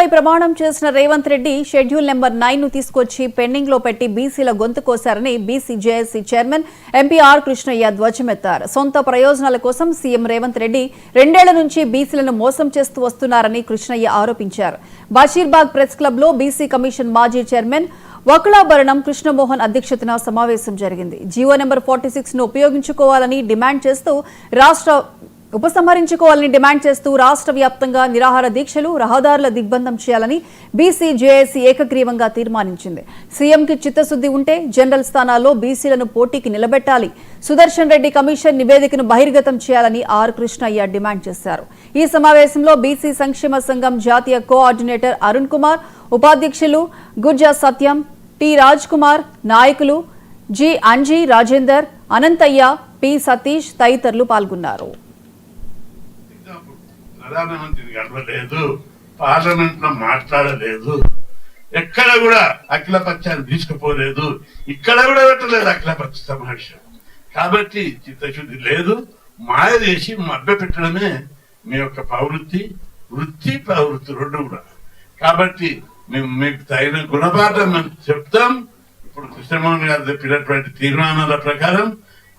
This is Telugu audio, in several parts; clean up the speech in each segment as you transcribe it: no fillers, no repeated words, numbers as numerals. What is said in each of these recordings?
పదవిపై ప్రమాణం చేసిన రేవంత్ రెడ్డి షెడ్యూల్ నెంబర్ 9 ను తీసుకొచ్చి పెండింగ్ లో పెట్టి బీసీల గొంతు కోశారని BC JAC chairman MP R Krishnaiah ధ్వజమెత్తారు. సొంత ప్రయోజనాల కోసం సీఎం రేవంత్ రెడ్డి 2 ఏళ్ల నుంచి బీసీలను మోసం చేస్తూ వస్తున్నారని కృష్ణయ్య ఆరోపించారు. బషీర్బాగ్ ప్రెస్ క్లబ్ లో బీసీ కమిషన్ మాజీ చైర్మన్ వకులాభరణం కృష్ణమోహన్ అధ్యక్షతన సమావేశం జరిగింది. జీవో నెంబర్ 46 ను ఉపయోగించుకోవాలని డిమాండ్ చేస్తూ రాష్ట్ర వ్యాప్తంగా నిరాహార దీక్షలు, రహదారుల దిగ్బంధం చేయాలని బీసీ జేఏసీ ఏకగ్రీవంగా తీర్మానించింది. సీఎంకి చిత్తశుద్ది ఉంటే జనరల్ స్థానాల్లో బీసీలను పోటీకి నిలబెట్టాలి. సుదర్శన్ రెడ్డి కమిషన్ నివేదికను బహిర్గతం చేయాలని ఆర్ కృష్ణయ్య డిమాండ్ చేశారు. ఈ సమావేశంలో బీసీ సంక్షేమ సంఘం జాతీయ కోఆర్డినేటర్ అరుణ్ కుమార్, ఉపాధ్యక్షులు గుజ్జా సత్యం, టి రాజ్ కుమార్, నాయకులు జి అంజీ, రాజేందర్, అనంతయ్య, పి సతీష్ తదితరులు పాల్గొన్నారు. ప్రధానమంత్రిని కలవలేదు, పార్లమెంట్ లో మాట్లాడలేదు, ఎక్కడ కూడా అఖిలపక్షాన్ని తీసుకుపోలేదు, ఇక్కడ కూడా పెట్టలేదు అఖిలపక్ష సమావేశం. కాబట్టి చిత్తశుద్ధి లేదు, మాయ చేసి మభ్య పెట్టడమే మీ యొక్క ప్రవృత్తి, ప్రవృత్తి రెండు కూడా. కాబట్టి మేము మీకు తగిన గుణపాఠం మేము చెప్తాం. ఇప్పుడు కృష్ణమోహన్ గారు చెప్పినటువంటి తీర్మానాల ప్రకారం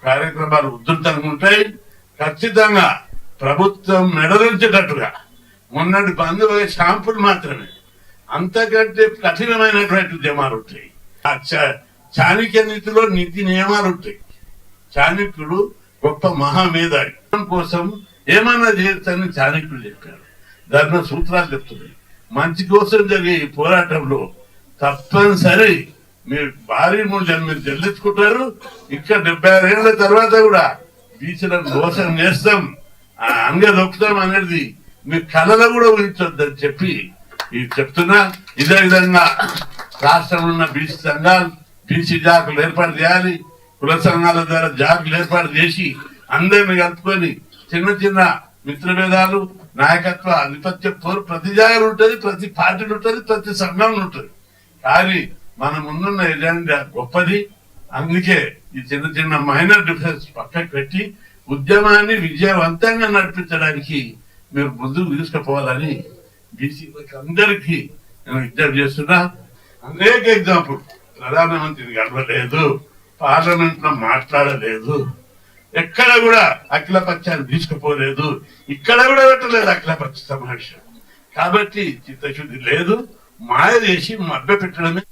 కార్యక్రమాలు ఉధృతంగా ఉంటాయి. ఖచ్చితంగా ప్రభుత్వం నెడరించేటట్టుగా మొన్నటి బంధు షాంపులు మాత్రమే, అంతకంటే కఠినమైనటువంటి ఉద్యమాలు ఉంటాయి. చాణక్య నీతిలో నీతి నియమాలు ఉంటాయి. చాణక్యుడు గొప్ప మహామేధావి కోసం ఏమన్నా చేయొచ్చని చాణక్యుడు చెప్పారు. ధర్మ సూత్రాలు చెప్తున్నాయి. మంచి కోసం జరిగే ఈ పోరాటంలో తప్పనిసరి మీరు భారీ మూల్యాన్ని మీరు చెల్లించుకుంటారు. ఇక్కడ 76 ఏళ్ల తర్వాత కూడా బీసీలను మోసం చేస్తాం, అంగ దొక్కుతాం అనేది మీ కళలో కూడా ఊహించొద్దని చెప్పి ఇది చెప్తున్నా. ఇదే విధంగా రాష్ట్రంలో ఉన్న బీసీ సంఘాలు బీసీ జాకులు ఏర్పాటు చేయాలి. కుల సంఘాల ద్వారా జాకులు ఏర్పాటు చేసి అందరిని కలుపుకొని చిన్న చిన్న మిత్రభేదాలు, నాయకత్వ ఆధిపత్య పోరు ప్రతి జాగాలు ఉంటుంది, ప్రతి పార్టీలు ఉంటుంది, ప్రతి సంఘంలో ఉంటుంది. కానీ మన ముందున్న ఎజెండా గొప్పది. అందుకే ఈ చిన్న చిన్న మైనర్ డిఫరెన్స్ పక్కకు పెట్టి ఉద్యమాన్ని విజయవంతంగా నడిపించడానికి మీరు ముందుకు తీసుకుపోవాలని బీసీ అందరికీ నేను విజ్ఞప్తి చేస్తున్నా. అనేక ఎగ్జాంపుల్, ప్రధానమంత్రిని కలవలేదు, పార్లమెంట్ లో మాట్లాడలేదు, ఎక్కడ కూడా అఖిలపక్షాన్ని తీసుకుపోలేదు, ఇక్కడ కూడా పెట్టలేదు అఖిలపక్ష సమావేశం. కాబట్టి చిత్తశుద్ధి లేదు, మాయ చేసి మభ్య పెట్టడమే